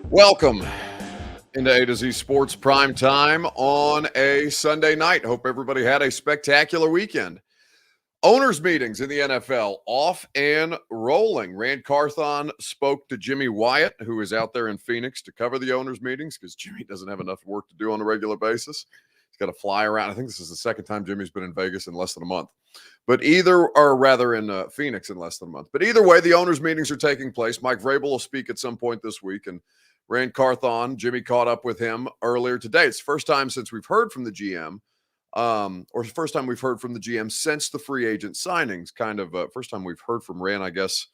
Welcome into A to Z Sports Prime Time on a Sunday night. Hope everybody had a spectacular weekend. Owners meetings in the NFL off and rolling. Ran Carthon spoke to Jimmy Wyatt, who is out there in Phoenix to cover the owners meetings because Jimmy doesn't have enough work to do on a regular basis. He's got to fly around. I think this is the second time Jimmy's been in Vegas in less than a month. But in Phoenix in less than a month. But either way, the owners meetings are taking place. Mike Vrabel will speak at some point this week, and Ran Carthon, Jimmy caught up with him earlier today. It's the first time since we've heard from the GM, or the first time we've heard from the GM since the free agent signings. First time we've heard from Ran, I guess,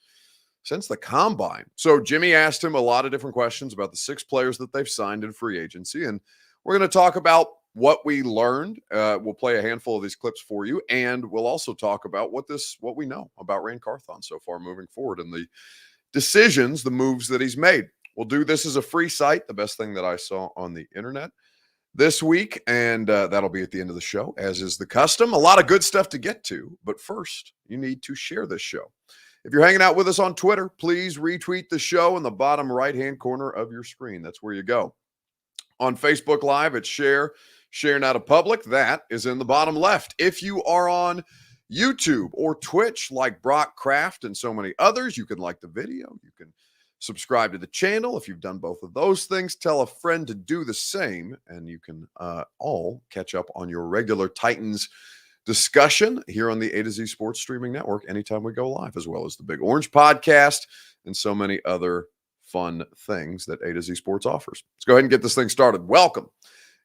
since the combine. So Jimmy asked him a lot of different questions about the 6 players that they've signed in free agency, and we're going to talk about what we learned. We'll play a handful of these clips for you, and we'll also talk about what we know about Ran Carthon so far moving forward and the decisions, the moves that he's made. We'll do this as a free site, the best thing that I saw on the internet this week, and that'll be at the end of the show, as is the custom. A lot of good stuff to get to, but first, you need to share this show. If you're hanging out with us on Twitter, please retweet the show in the bottom right-hand corner of your screen. That's where you go. On Facebook Live, it's share now to public. That is in the bottom left. If you are on YouTube or Twitch like Brock Kraft and so many others, you can like the video. You can subscribe to the channel. If you've done both of those things, tell a friend to do the same, and you can all catch up on your regular Titans discussion here on the A to Z Sports Streaming Network anytime we go live, as well as the Big Orange Podcast and so many other fun things that A to Z Sports offers. Let's go ahead and get this thing started. Welcome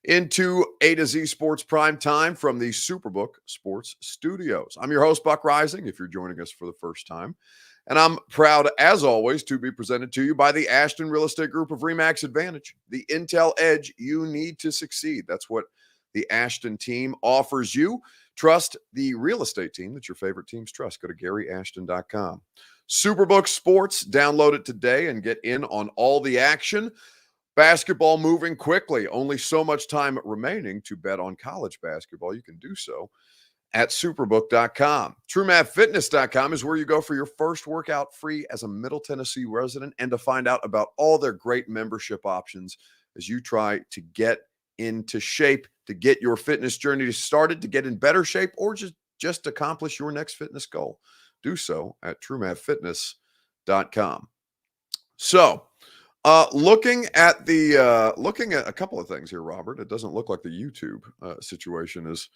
into A to Z Sports Prime Time from the Superbook Sports Studios. I'm your host, Buck Rising, if you're joining us for the first time. And I'm proud, as always, to be presented to you by the Ashton Real Estate Group of RE/MAX Advantage, the intel edge you need to succeed. That's what the Ashton team offers you. Trust the real estate team that your favorite teams trust. Go to GaryAshton.com. Superbook Sports, download it today and get in on all the action. Basketball moving quickly. Only so much time remaining to bet on college basketball. You can do so at superbook.com. TrueMathFitness.com is where you go for your first workout free as a Middle Tennessee resident and to find out about all their great membership options as you try to get into shape, to get your fitness journey started, to get in better shape, or just accomplish your next fitness goal. Do so at TrueMathFitness.com. So, looking at a couple of things here, Robert. It doesn't look like the YouTube situation is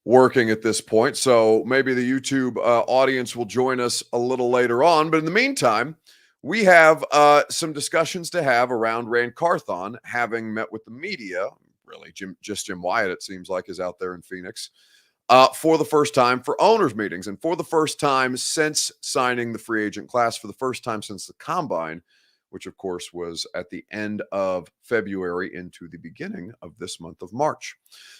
working at this point, so maybe the YouTube audience will join us a little later on. But in the meantime, we have some discussions to have around Ran Carthon having met with the media. Really, Jim Wyatt, it seems like, is out there in Phoenix for the first time for owners meetings, and for the first time since signing the free agent class, for the first time since the combine, which of course was at the end of February into the beginning of this month of March.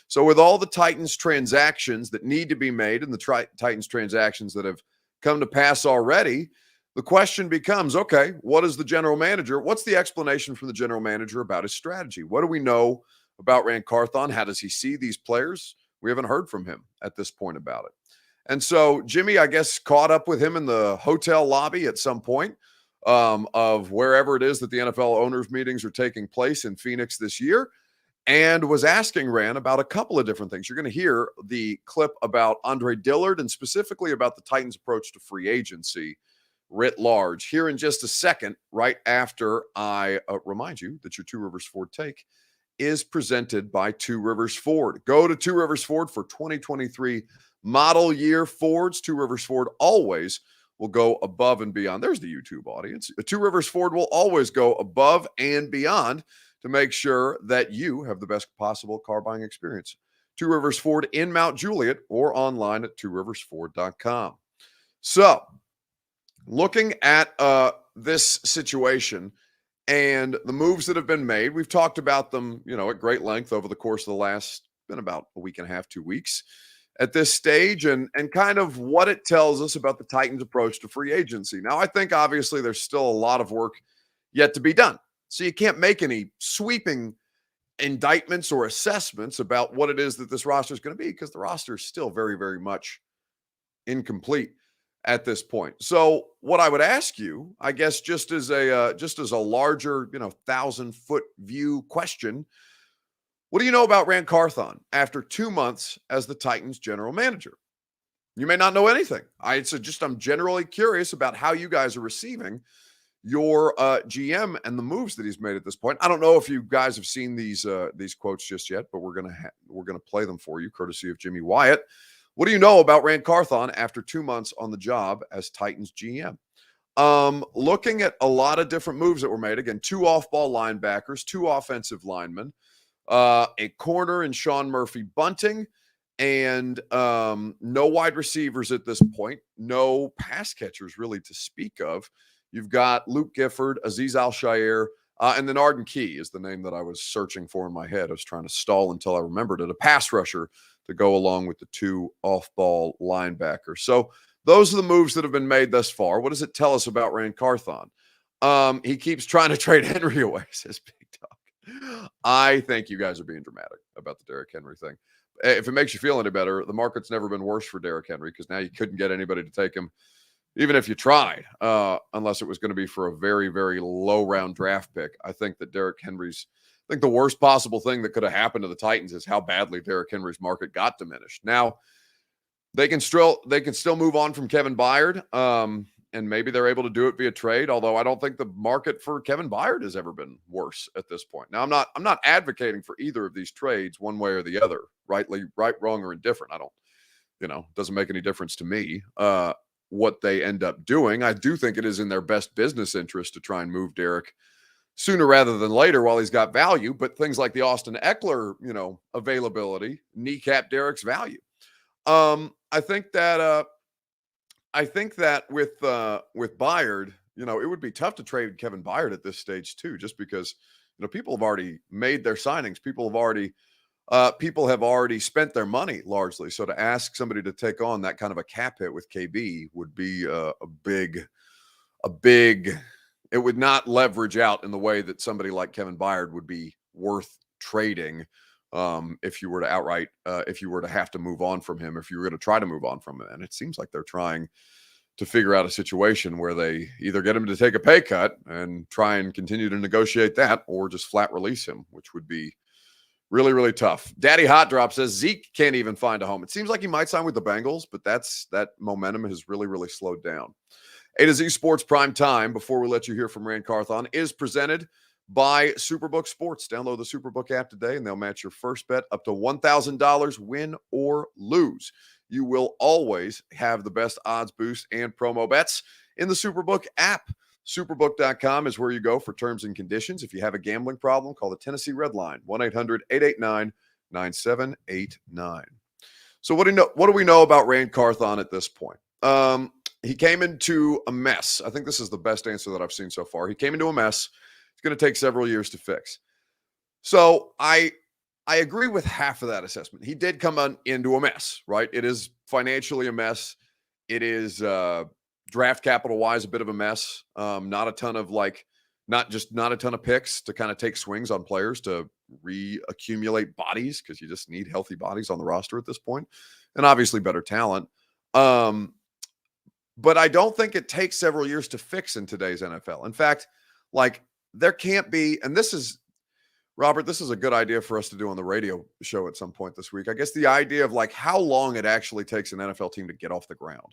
So with all the Titans transactions that need to be made and the Titans transactions that have come to pass already, the question becomes, okay, what's the explanation from the general manager about his strategy? What do we know about Ran Carthon? How does he see these players? We haven't heard from him at this point about it. And so Jimmy, I guess, caught up with him in the hotel lobby at some point of wherever it is that the NFL owners meetings are taking place in Phoenix this year, and was asking Ran about a couple of different things. You're going to hear the clip about Andre Dillard and specifically about the Titans' approach to free agency writ large here in just a second, right after I remind you that your Two Rivers Ford take is presented by Two Rivers Ford. Go to Two Rivers Ford for 2023 model year Fords. Two Rivers Ford always will go above and beyond. There's the YouTube audience. Two Rivers Ford will always go above and beyond to make sure that you have the best possible car buying experience. Two Rivers Ford in Mount Juliet or online at tworiversford.com. So, looking at this situation and the moves that have been made, we've talked about them, at great length over the course of the last, been about a week and a half, 2 weeks at this stage, and kind of what it tells us about the Titans' approach to free agency. Now, I think obviously there's still a lot of work yet to be done. So you can't make any sweeping indictments or assessments about what it is that this roster is going to be, because the roster is still very, very much incomplete at this point. So what I would ask you, I guess, just as a larger, 1,000-foot view question, what do you know about Ran Carthon after 2 months as the Titans general manager? You may not know anything. I'm generally curious about how you guys are receiving your GM and the moves that he's made at this point. I don't know if you guys have seen these quotes just yet, but we're gonna play them for you, courtesy of Jimmy Wyatt. What do you know about Ran Carthon after 2 months on the job as Titans GM? Looking at a lot of different moves that were made. Again, 2 off-ball linebackers, 2 offensive linemen, a corner in Sean Murphy-Bunting, and no wide receivers at this point, no pass catchers really to speak of. You've got Luke Gifford, Aziz Al-Shaair, and then Arden Key is the name that I was searching for in my head. I was trying to stall until I remembered it. A pass rusher to go along with the 2 off-ball linebackers. So those are the moves that have been made thus far. What does it tell us about Ran Carthon? He keeps trying to trade Henry away, says Big Dog. I think you guys are being dramatic about the Derrick Henry thing. If it makes you feel any better, the market's never been worse for Derrick Henry because now you couldn't get anybody to take him, even if you tried, unless it was going to be for a very, very low round draft pick. I think the worst possible thing that could have happened to the Titans is how badly Derrick Henry's market got diminished. Now, they can still move on from Kevin Byard, and maybe they're able to do it via trade, although I don't think the market for Kevin Byard has ever been worse at this point. Now, I'm not advocating for either of these trades one way or the other, right, wrong, or indifferent. It doesn't make any difference to me what they end up doing. I do think it is in their best business interest to try and move Derrick sooner rather than later while he's got value, but things like the Austin Eckler, availability kneecap Derrick's value. I think that with Byard, it would be tough to trade Kevin Byard at this stage too, just because people have already made their signings. People have already spent their money largely. So to ask somebody to take on that kind of a cap hit with KB would be a big. It would not leverage out in the way that somebody like Kevin Byard would be worth trading. If you were to have to move on from him, if you were going to try to move on from him. And it seems like they're trying to figure out a situation where they either get him to take a pay cut and try and continue to negotiate that, or just flat release him, which would be really, really tough. Daddy Hot Drop says Zeke can't even find a home. It seems like he might sign with the Bengals, but that momentum has really, really slowed down. A to Z Sports Prime Time, before we let you hear from Ran Carthon, is presented by Superbook Sports. Download the Superbook app today, and they'll match your first bet up to $1,000, win or lose. You will always have the best odds boost and promo bets in the Superbook app. Superbook.com is where you go for terms and conditions. If you have a gambling problem, call the Tennessee Red Line, 1-800-889-9789. So what do we know about Ran Carthon at this point? He came into a mess. I think this is the best answer that I've seen so far. He came into a mess. It's going to take several years to fix. So I agree with half of that assessment. He did come into a mess, right? It is financially a mess. It is draft capital wise a bit of a mess. Not a ton of picks to kind of take swings on players to reaccumulate bodies, because you just need healthy bodies on the roster at this point, and obviously better talent. But I don't think it takes several years to fix in today's NFL. In fact, there can't be, and Robert, this is a good idea for us to do on the radio show at some point this week. I guess the idea of how long it actually takes an NFL team to get off the ground,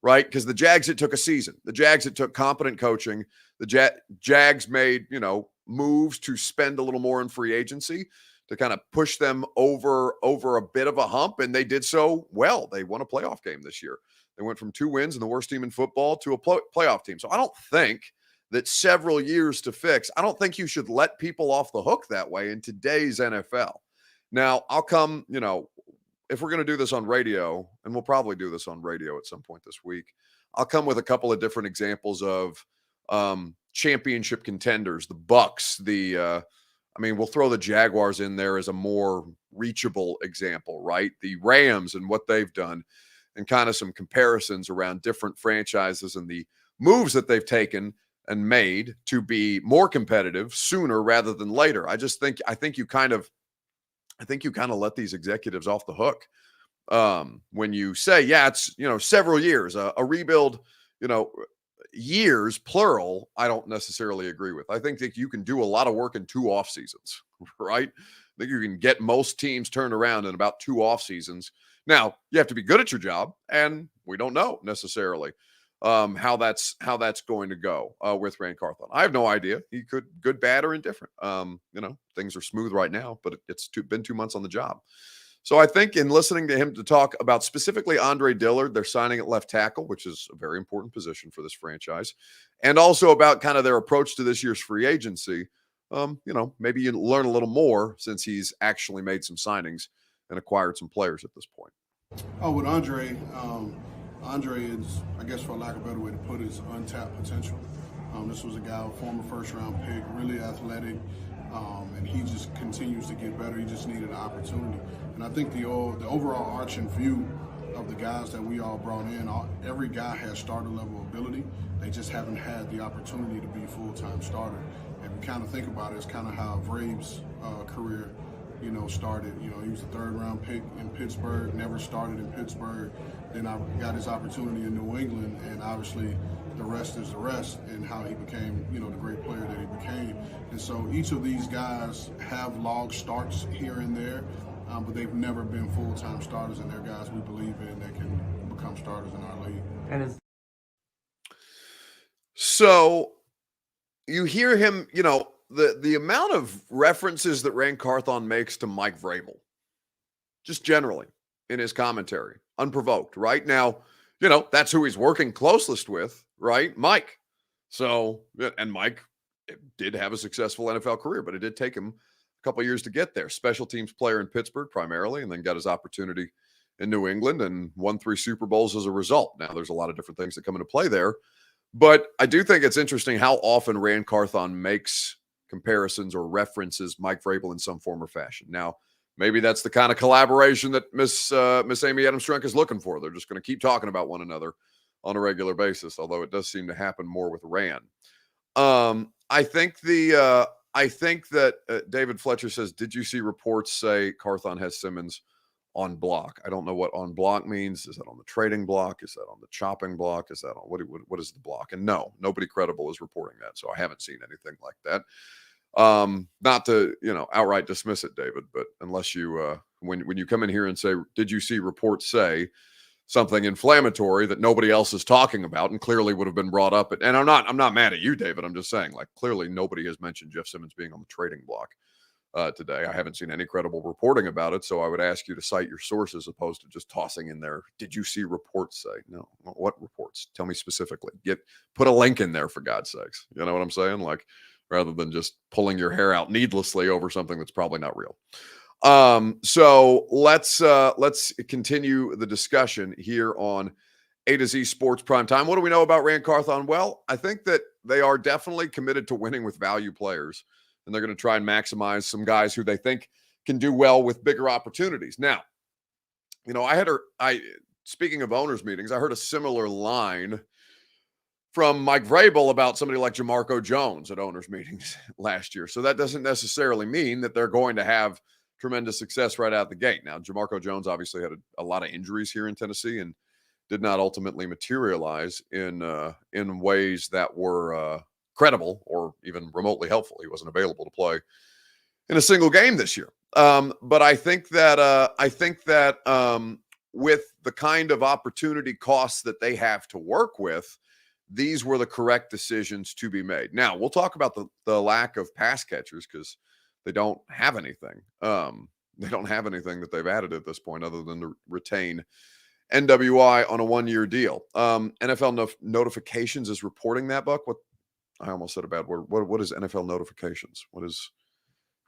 right? Because the Jags, it took a season. The Jags, it took competent coaching. The Jags made, moves to spend a little more in free agency to kind of push them over a bit of a hump, and they did so well. They won a playoff game this year. They went from 2 wins and the worst team in football to a playoff team. So I don't think that several years to fix. I don't think you should let people off the hook that way in today's NFL. Now, I'll come, if we're going to do this on radio, and we'll probably do this on radio at some point this week, I'll come with a couple of different examples of championship contenders, the Bucks, we'll throw the Jaguars in there as a more reachable example, right? The Rams and what they've done, and kind of some comparisons around different franchises and the moves that they've taken and made to be more competitive sooner rather than later. I think you kind of let these executives off the hook When you say, yeah, it's, several years, a rebuild, years, plural, I don't necessarily agree with. I think that you can do a lot of work in 2 off seasons, right? I think you can get most teams turned around in about 2 off seasons. Now, you have to be good at your job, and we don't know necessarily how that's going to go with Ran Carthon. I have no idea. He could good, bad, or indifferent. Things are smooth right now, but it's been 2 months on the job. So I think in listening to him to talk about specifically Andre Dillard, they're signing at left tackle, which is a very important position for this franchise, and also about kind of their approach to this year's free agency. Maybe you learn a little more since he's actually made some signings and acquired some players at this point. Oh, with Andre, Andre is, I guess for lack of a better way to put it, is untapped potential. This was a guy, former first-round pick, really athletic, and he just continues to get better. He just needed an opportunity. And I think the overall arching view of the guys that we all brought in, every guy has starter-level ability. They just haven't had the opportunity to be a full-time starter. And if you kind of think about it, it's kind of how Vrabe's career started. He was a 3rd-round pick in Pittsburgh, never started in Pittsburgh. Then I got his opportunity in New England, and obviously the rest is the rest, and how he became, the great player that he became. And so each of these guys have log starts here and there, but they've never been full-time starters, and they're guys we believe in that can become starters in our league. So you hear him, the amount of references that Ran Carthon makes to Mike Vrabel, just generally in his commentary, unprovoked, right? Now, that's who he's working closest with, right? Mike. So, and Mike did have a successful NFL career, but it did take him a couple of years to get there. Special teams player in Pittsburgh primarily, and then got his opportunity in New England and won 3 Super Bowls as a result. Now, there's a lot of different things that come into play there, but I do think it's interesting how often Ran Carthon makes comparisons or references Mike Vrabel in some form or fashion. Now, maybe that's the kind of collaboration that Miss Amy Adams-Strunk is looking for. They're just going to keep talking about one another on a regular basis, although it does seem to happen more with Ran. I think that David Fletcher says, did you see reports say Carthon has Simmons on block? I don't know what on block means. Is that on the trading block? Is that on the chopping block? Is that on what is the block? And no, nobody credible is reporting that. So I haven't seen anything like that. Not to, outright dismiss it, David, but unless you, when you come in here and say, did you see reports say something inflammatory that nobody else is talking about and clearly would have been brought up. And I'm not mad at you, David. I'm just saying, like, clearly nobody has mentioned Jeff Simmons being on the trading block today. I haven't seen any credible reporting about it. So I would ask you to cite your sources as opposed to just tossing in there. Did you see reports say? No. What reports? Tell me specifically. Put a link in there for God's sakes. You know what I'm saying? Like, rather than just pulling your hair out needlessly over something that's probably not real. So let's continue the discussion here on A to Z Sports Primetime. What do we know about Ran Carthon? Well, I think that they are definitely committed to winning with value players, and they're going to try and maximize some guys who they think can do well with bigger opportunities. Now, speaking of owners meetings, I heard a similar line from Mike Vrabel about somebody like Jamarco Jones at owners meetings last year. So that doesn't necessarily mean that they're going to have tremendous success right out the gate. Now, Jamarco Jones obviously had a lot of injuries here in Tennessee and did not ultimately materialize in ways that were credible or even remotely helpful. He wasn't available to play in a single game this year. But I think that with the kind of opportunity costs that they have to work with, these were the correct decisions to be made. Now, we'll talk about the lack of pass catchers because they don't have anything. They don't have anything that they've added at this point other than to retain NWI on a 1-year deal. NFL Notifications is reporting that, Buck. I almost said a bad word. What is NFL Notifications? Am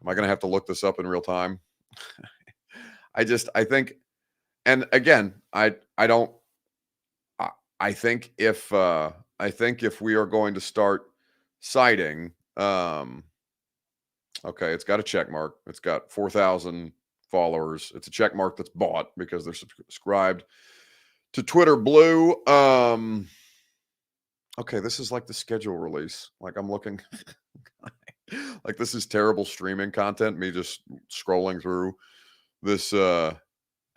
I going to have to look this up in real time? I think, and again, I think if we are going to start citing, okay, it's got a check mark. It's got 4,000 followers. It's a check mark that's bought because they're subscribed to Twitter Blue. Okay, this is like the schedule release. Like I'm looking, like this is terrible streaming content. Me just scrolling through this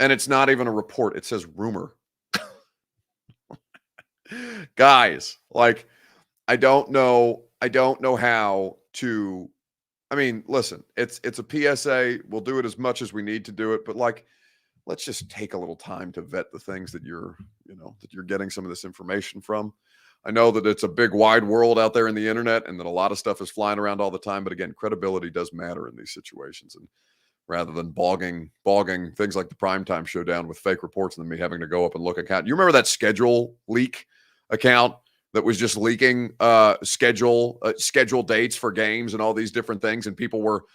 And it's not even a report. It says rumor. Guys, like, I don't know how to, I mean, listen, it's a PSA. We'll do it as much as we need to do it, but like, let's just take a little time to vet the things that you're getting some of this information from. I know that it's a big wide world out there in the internet and that a lot of stuff is flying around all the time, but again, credibility does matter in these situations. And rather than bogging things like the primetime show down with fake reports and then me having to go up and look at account. You remember that schedule leak account that was just leaking schedule dates for games and all these different things, and people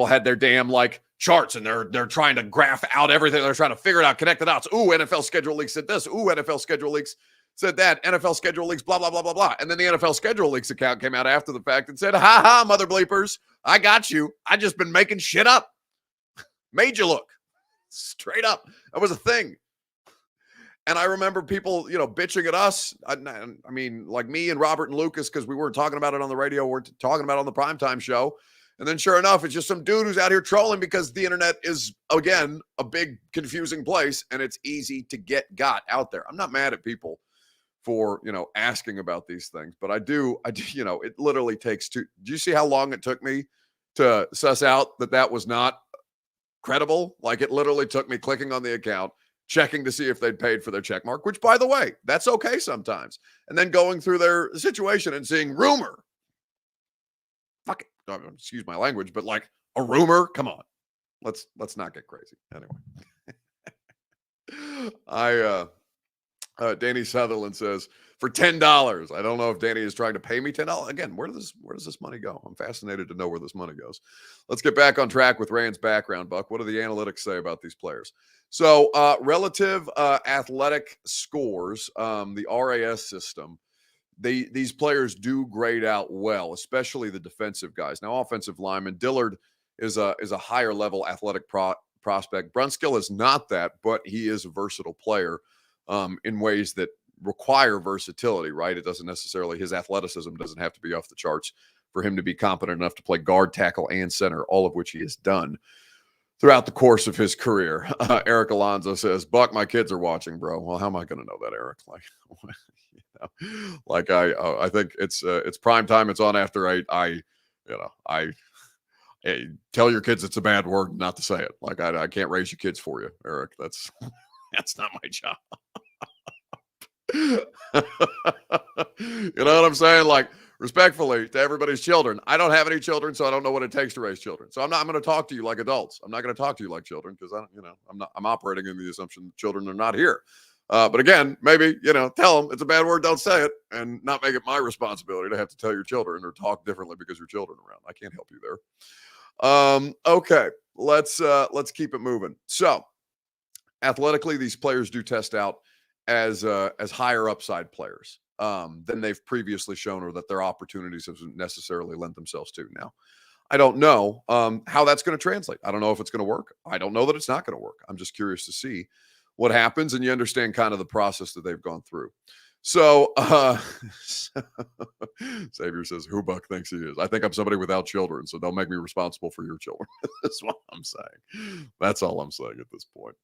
had their damn like charts and they're trying to graph out everything. They're trying to figure it out, connect the dots. Ooh, NFL schedule leaks said this. Ooh, NFL schedule leaks said that. NFL schedule leaks, blah, blah, blah, blah, blah. And then the NFL schedule leaks account came out after the fact and said, ha ha, mother bleepers, I got you. I just been making shit up. Made you look. Straight up. That was a thing. And I remember people, bitching at us. I mean, like me and Robert and Lucas, because we weren't talking about it on the radio. We're talking about it on the primetime show. And then sure enough, it's just some dude who's out here trolling because the internet is, again, a big confusing place and it's easy to get got out there. I'm not mad at people for, asking about these things, but I do, it literally takes two. Do you see how long it took me to suss out that was not credible? Like, it literally took me clicking on the account, checking to see if they'd paid for their check mark, which, by the way, that's okay sometimes. And then going through their situation and seeing rumor. Fuck it. Excuse my language, but like a rumor. Come on. Let's not get crazy. Anyway. Danny Sutherland says, for $10. I don't know if Danny is trying to pay me $10. Again, where does this money go? I'm fascinated to know where this money goes. Let's get back on track with Rand's background, Buck. What do the analytics say about these players? So relative athletic scores, the RAS system, these players do grade out well, especially the defensive guys. Now, offensive lineman Dillard is a higher level athletic prospect. Brunskill is not that, but he is a versatile player in ways that require versatility, right? It doesn't necessarily, his athleticism doesn't have to be off the charts for him to be competent enough to play guard, tackle, and center, all of which he has done throughout the course of his career. Eric Alonzo says, Buck, my kids are watching, bro. Well, how am I going to know that, Eric? Like, I think it's prime time. It's on after 8. I tell your kids it's a bad word not to say it. Like, I can't raise your kids for you, Eric. That's not my job. You know what I'm saying? Like, respectfully to everybody's children. I don't have any children, so I don't know what it takes to raise children. So I'm going to talk to you like adults. I'm not going to talk to you like children because I'm operating in the assumption that children are not here. But again, maybe, tell them it's a bad word, don't say it, and not make it my responsibility to have to tell your children or talk differently because your children are around. I can't help you there. Okay, let's keep it moving. So athletically, these players do test out as higher upside players than they've previously shown, or that their opportunities have necessarily lent themselves to. Now, I don't know how that's going to translate. I don't know if it's going to work. I don't know that it's not going to work. I'm just curious to see what happens, and you understand kind of the process that they've gone through. So Xavier says, who Buck thinks he is? I think I'm somebody without children, so don't make me responsible for your children. That's what I'm saying. That's all I'm saying at this point.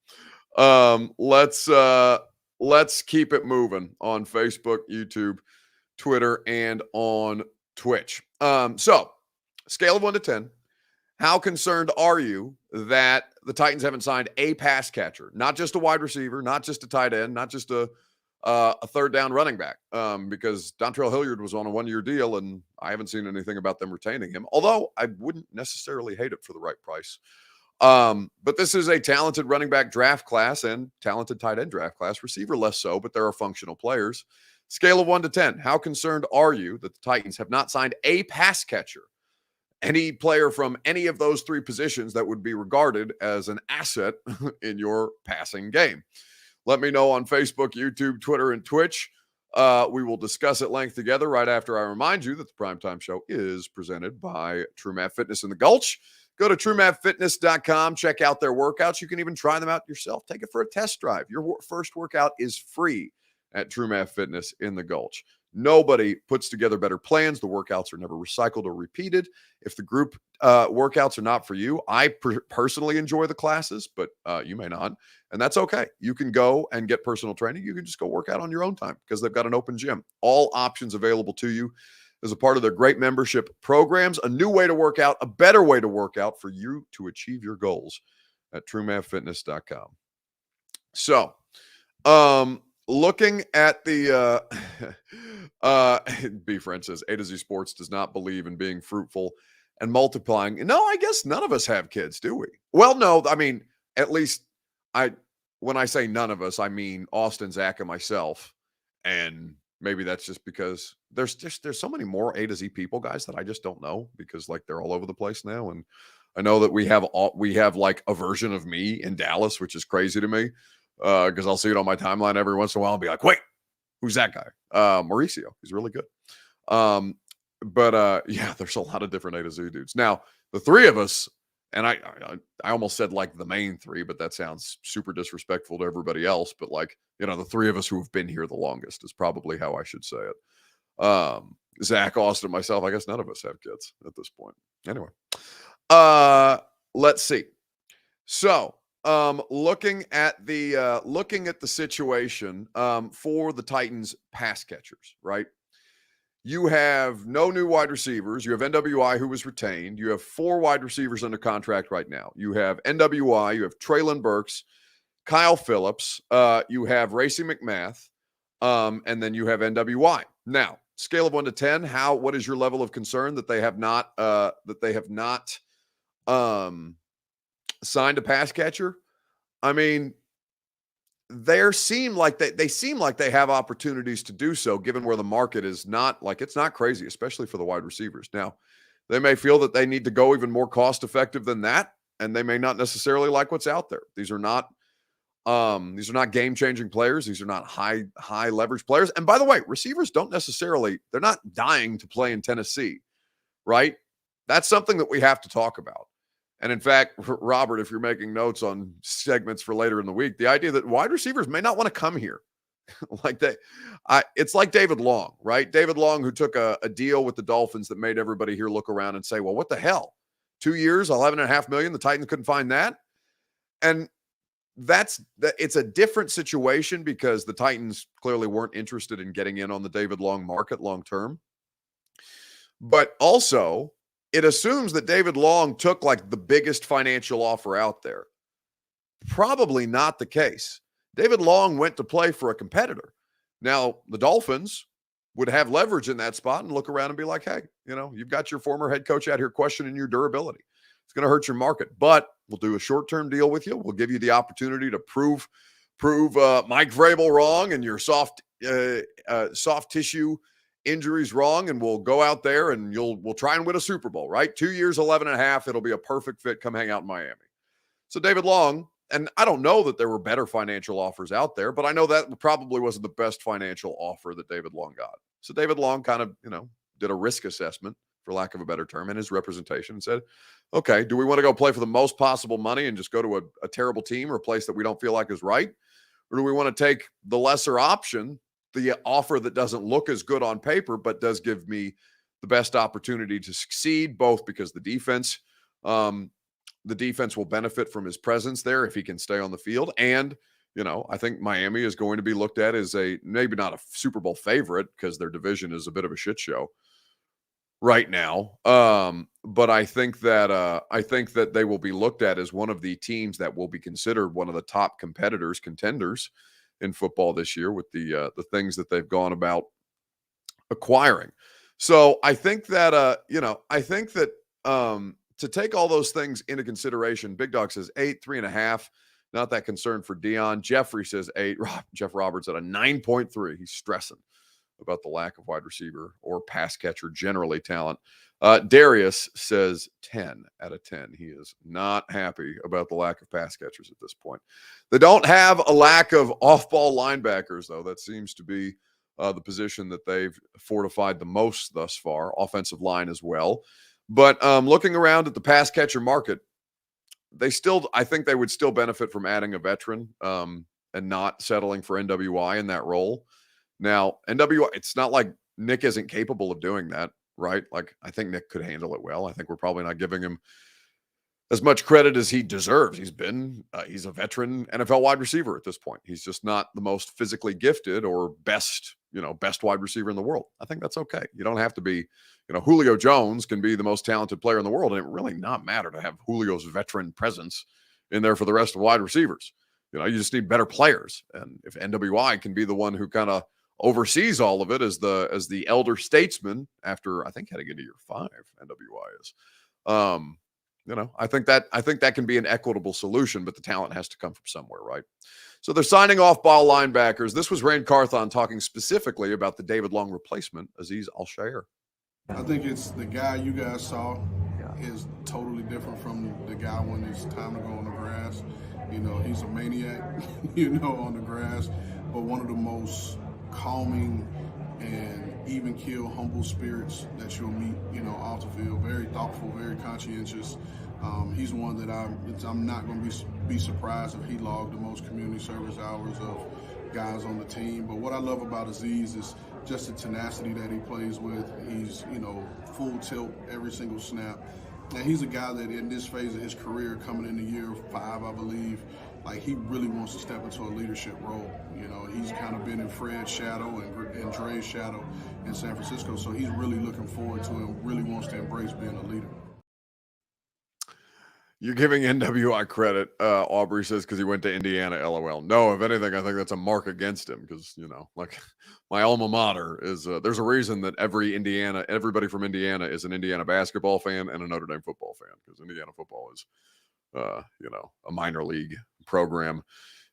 Let's keep it moving on Facebook, YouTube, Twitter, and on Twitch. So scale of 1 to 10. How concerned are you that the Titans haven't signed a pass catcher, not just a wide receiver, not just a tight end, not just a third down running back? Because Dontrell Hilliard was on a 1-year deal, and I haven't seen anything about them retaining him, although I wouldn't necessarily hate it for the right price. But this is a talented running back draft class and talented tight end draft class. Receiver less so, but there are functional players. Scale of 1 to 10. How concerned are you that the Titans have not signed a pass catcher? Any player from any of those 3 positions that would be regarded as an asset in your passing game. Let me know on Facebook, YouTube, Twitter, and Twitch. We will discuss at length together right after I remind you that the Primetime Show is presented by True Math Fitness in the Gulch. Go to truemathfitness.com. Check out their workouts. You can even try them out yourself. Take it for a test drive. Your first workout is free at True Math Fitness in the Gulch. Nobody puts together better plans. The workouts are never recycled or repeated. If the group workouts are not for you, I personally enjoy the classes, but you may not. And that's okay. You can go and get personal training. You can just go work out on your own time because they've got an open gym. All options available to you as a part of their great membership programs. A new way to work out, a better way to work out for you to achieve your goals at truemaffitness.com. So, looking at the B Friend says A to Z Sports does not believe in being fruitful and multiplying. No, I guess none of us have kids, do we? Well, no, I mean, at least when I say none of us, I mean Austin, Zach, and myself. And maybe that's just because there's so many more A to Z people, guys, that I just don't know because like they're all over the place now. And I know that we have like a version of me in Dallas, which is crazy to me. Because I'll see it on my timeline every once in a while and be like, wait, who's that guy? Mauricio. He's really good. But yeah, there's a lot of different A to Z dudes. Now, the three of us, and I almost said like the main three, but that sounds super disrespectful to everybody else. But like, the three of us who have been here the longest is probably how I should say it. Zach, Austin, myself, I guess none of us have kids at this point. Anyway, let's see. So, looking at the situation for the Titans pass catchers, right? You have no new wide receivers. You have NWI who was retained. You have 4 wide receivers under contract right now. You have NWI. You have Traylon Burks, Kyle Phillips. You have Racey McMath, and then you have NWI. Now, scale of 1 to 10. What is your level of concern that they have not signed a pass catcher? I mean, they seem like they have opportunities to do so, given where the market is it's not crazy, especially for the wide receivers. Now, they may feel that they need to go even more cost effective than that, and they may not necessarily like what's out there. These are not game changing players. These are not high leverage players. And by the way, receivers they're not dying to play in Tennessee, right? That's something that we have to talk about. And in fact, Robert, if you're making notes on segments for later in the week, the idea that wide receivers may not want to come here. It's like David Long, right? David Long, who took a deal with the Dolphins that made everybody here look around and say, well, what the hell? 2 years, $11.5 million. The Titans couldn't find that. And it's a different situation because the Titans clearly weren't interested in getting in on the David Long market long term. But also, it assumes that David Long took like the biggest financial offer out there. Probably not the case. David Long went to play for a competitor. Now, the Dolphins would have leverage in that spot and look around and be like, hey, you've got your former head coach out here questioning your durability. It's going to hurt your market, but we'll do a short-term deal with you. We'll give you the opportunity to prove Mike Vrabel wrong and your soft tissue injuries wrong, and we'll go out there and we'll try and win a Super Bowl, right? 2 years, 11.5. It'll be a perfect fit. Come hang out in Miami. So David Long, and I don't know that there were better financial offers out there, but I know that probably wasn't the best financial offer that David Long got. So David Long kind of, did a risk assessment, for lack of a better term, in his representation and said, okay, do we want to go play for the most possible money and just go to a terrible team or a place that we don't feel like is right? Or do we want to take the lesser option, the offer that doesn't look as good on paper, but does give me the best opportunity to succeed, both because the defense will benefit from his presence there if he can stay on the field. And, I think Miami is going to be looked at as maybe not a Super Bowl favorite because their division is a bit of a shit show right now. But I think that they will be looked at as one of the teams that will be considered one of the top contenders in football this year with the things that they've gone about acquiring. So I think that to take all those things into consideration, Big Dog says 8, 3.5. Not that concerned for Dion. Jeffrey says 8. Jeff Roberts at a 9.3. He's stressing about the lack of wide receiver or pass catcher generally talent. Darius says 10 out of 10. He is not happy about the lack of pass catchers at this point. They don't have a lack of off-ball linebackers, though. That seems to be the position that they've fortified the most thus far. Offensive line as well. But looking around at the pass catcher market, I think they would still benefit from adding a veteran and not settling for NWI in that role. Now, NWI, it's not like Nick isn't capable of doing that, right? Like, I think Nick could handle it well. I think we're probably not giving him as much credit as he deserves. He's a veteran NFL wide receiver at this point. He's just not the most physically gifted or best wide receiver in the world. I think that's okay. You don't have to be, Julio Jones can be the most talented player in the world, and it really not matter to have Julio's veteran presence in there for the rest of wide receivers. You just need better players. And if NWI can be the one who kind of oversees all of it as the elder statesman after, I think, heading into year 5, NWI is. I think that can be an equitable solution, but the talent has to come from somewhere, right? So they're signing off ball linebackers. This was Ran Carthon talking specifically about the David Long replacement, Aziz Al-Shaair. I think it's the guy you guys saw is totally different from the guy when it's time to go on the grass. He's a maniac, on the grass, but one of the most calming and even keel, humble spirits that you'll meet, off the field. Very thoughtful, very conscientious. He's one that I'm not going to be surprised if he logged the most community service hours of guys on the team. But what I love about Aziz is just the tenacity that he plays with. He's, full tilt every single snap. And he's a guy that in this phase of his career, coming into year 5, I believe, like he really wants to step into a leadership role. He's kind of been in Fred's shadow and Dre's shadow in San Francisco. So he's really looking forward to it and really wants to embrace being a leader. You're giving NWI credit, Aubrey says, because he went to Indiana, LOL. No, if anything, I think that's a mark against him because, like my alma mater is, there's a reason that everybody from Indiana is an Indiana basketball fan and a Notre Dame football fan, because Indiana football is, a minor league program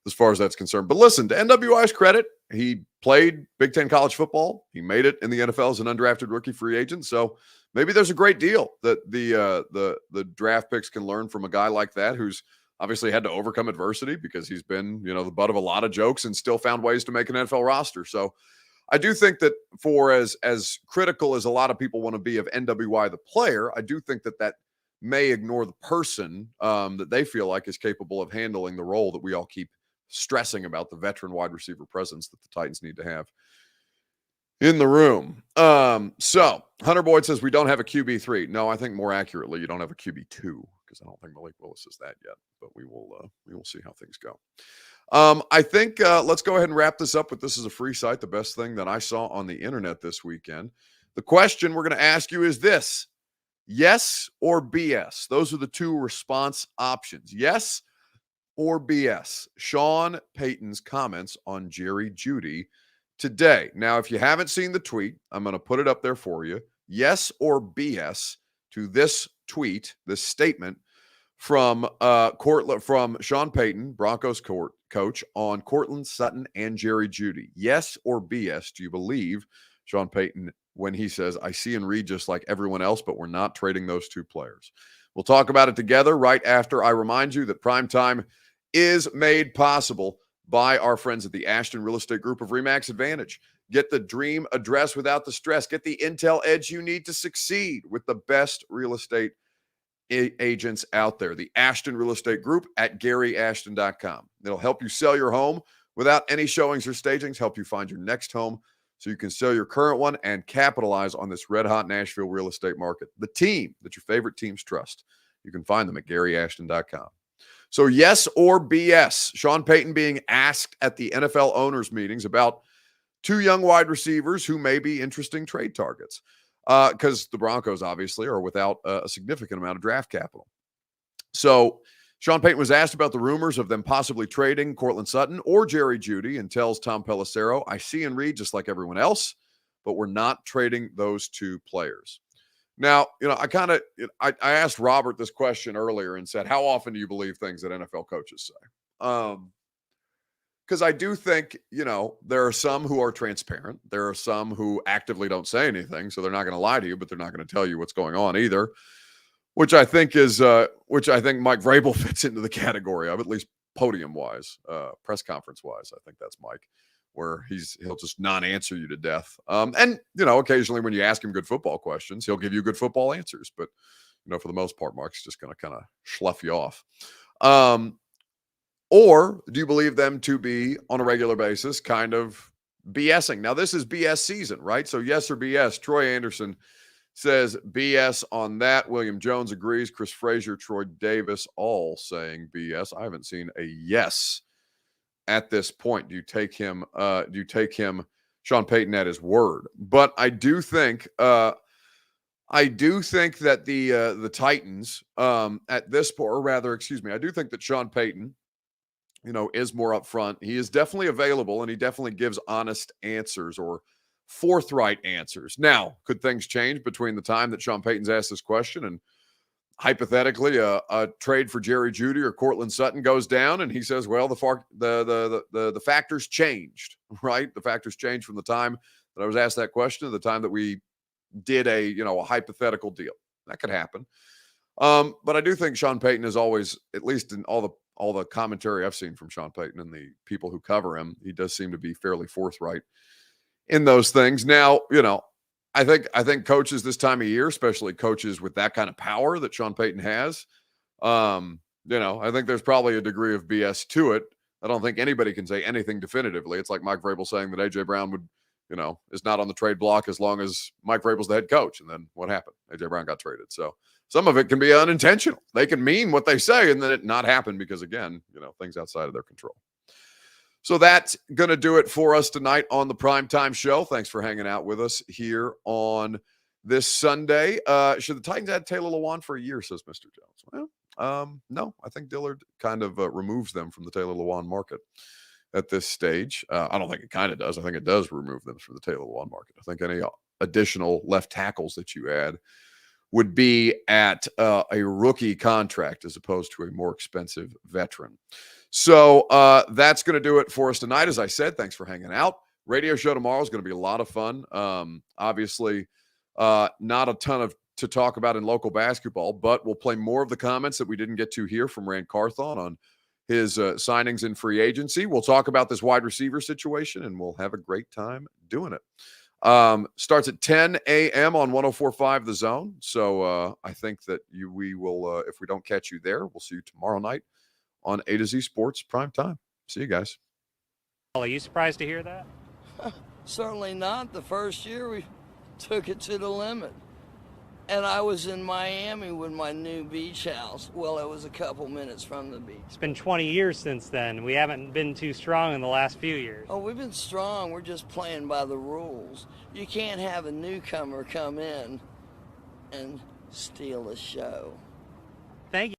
as far as that's concerned. But listen, to NWI's credit, he played Big Ten college football. He made it in the NFL as an undrafted rookie free agent. So maybe there's a great deal that the draft picks can learn from a guy like that, who's obviously had to overcome adversity because he's been, the butt of a lot of jokes and still found ways to make an NFL roster. So I do think that for as critical as a lot of people want to be of NWI, the player, I do think that may ignore the person that they feel like is capable of handling the role that we all keep stressing about, the veteran wide receiver presence that the Titans need to have in the room. So Hunter Boyd says we don't have a QB3. No, I think more accurately, you don't have a QB2, because I don't think Malik Willis is that yet, but we will see how things go. I think let's go ahead and wrap this up with This Is a Free Site, the best thing that I saw on the internet this weekend. The question we're going to ask you is this: yes or BS? Those are the 2 response options. Yes or BS? Sean Payton's comments on Jerry Jeudy today. Now, if you haven't seen the tweet, I'm going to put it up there for you. Yes or BS to this tweet, this statement from Sean Payton, Broncos coach, on Courtland Sutton and Jerry Jeudy. Yes or BS? Do you believe Sean Payton when he says, I see and read just like everyone else, but we're not trading those 2 players? We'll talk about it together right after I remind you that Primetime is made possible by our friends at the Ashton Real Estate Group of RE/MAX Advantage. Get the dream address without the stress. Get the intel edge you need to succeed with the best real estate agents out there. The Ashton Real Estate Group at GaryAshton.com. It'll help you sell your home without any showings or stagings, help you find your next home so you can sell your current one and capitalize on this red-hot Nashville real estate market. The team that your favorite teams trust. You can find them at GaryAshton.com. So yes or BS? Sean Payton being asked at the NFL owners meetings about 2 young wide receivers who may be interesting trade targets, because the Broncos obviously are without a significant amount of draft capital. So Sean Payton was asked about the rumors of them possibly trading Courtland Sutton or Jerry Jeudy, and tells Tom Pelissero, I see and read just like everyone else, but we're not trading those 2 players. Now, I asked Robert this question earlier and said, how often do you believe things that NFL coaches say? Because I do think, there are some who are transparent. There are some who actively don't say anything, so they're not going to lie to you, but they're not going to tell you what's going on either, which I think Mike Vrabel fits into the category of, at least podium-wise, press conference-wise. I think that's Mike, where he'll just non-answer you to death. And occasionally when you ask him good football questions, he'll give you good football answers. But, for the most part, Mark's just going to kind of slough you off. Or do you believe them to be, on a regular basis, kind of BSing. Now, this is BS season, right? So yes or BS. Troy Anderson says BS on that. William Jones agrees. Chris Frazier, Troy Davis, all saying BS. I haven't seen a yes at this point. Do you take him, Sean Payton, at his word? But I do think that the Titans at this point, or rather, excuse me, I do think that Sean Payton, is more upfront. He is definitely available, and he definitely gives honest answers or forthright answers. Now, could things change between the time that Sean Payton's asked this question and hypothetically a trade for Jerry Jeudy or Cortland Sutton goes down, and he says, "Well, the factors changed, right? The factors changed from the time that I was asked that question to the time that we did a hypothetical deal." That could happen. But I do think Sean Payton is always, at least in all the commentary I've seen from Sean Payton and the people who cover him, he does seem to be fairly forthright in those things. Now, I think coaches this time of year, especially coaches with that kind of power that Sean Payton has, I think there's probably a degree of BS to it. I don't think anybody can say anything definitively. It's like Mike Vrabel saying that A.J. Brown would, is not on the trade block as long as Mike Vrabel's the head coach. And then what happened? A.J. Brown got traded. So some of it can be unintentional. They can mean what they say and then it not happen because, again, things outside of their control. So that's going to do it for us tonight on the Primetime Show. Thanks for hanging out with us here on this Sunday. Should the Titans add Taylor Lewan for a year, says Mr. Jones? Well, no. I think Dillard kind of removes them from the Taylor Lewan market at this stage. I don't think it kind of does. I think it does remove them from the Taylor Lewan market. I think any additional left tackles that you add would be at a rookie contract as opposed to a more expensive veteran. So that's going to do it for us tonight. As I said, thanks for hanging out. Radio show tomorrow is going to be a lot of fun. Obviously, not a ton to talk about in local basketball, but we'll play more of the comments that we didn't get to here from Ran Carthon on his signings in free agency. We'll talk about this wide receiver situation, and we'll have a great time doing it. Starts at 10 a.m. on 104.5 The Zone. So I think that we will, if we don't catch you there, we'll see you tomorrow night on A to Z Sports Prime Time. See you guys. Are you surprised to hear that? Certainly not. The first year we took it to the limit. And I was in Miami with my new beach house. Well, it was a couple minutes from the beach. It's been 20 years since then. We haven't been too strong in the last few years. Oh, we've been strong. We're just playing by the rules. You can't have a newcomer come in and steal the show. Thank you.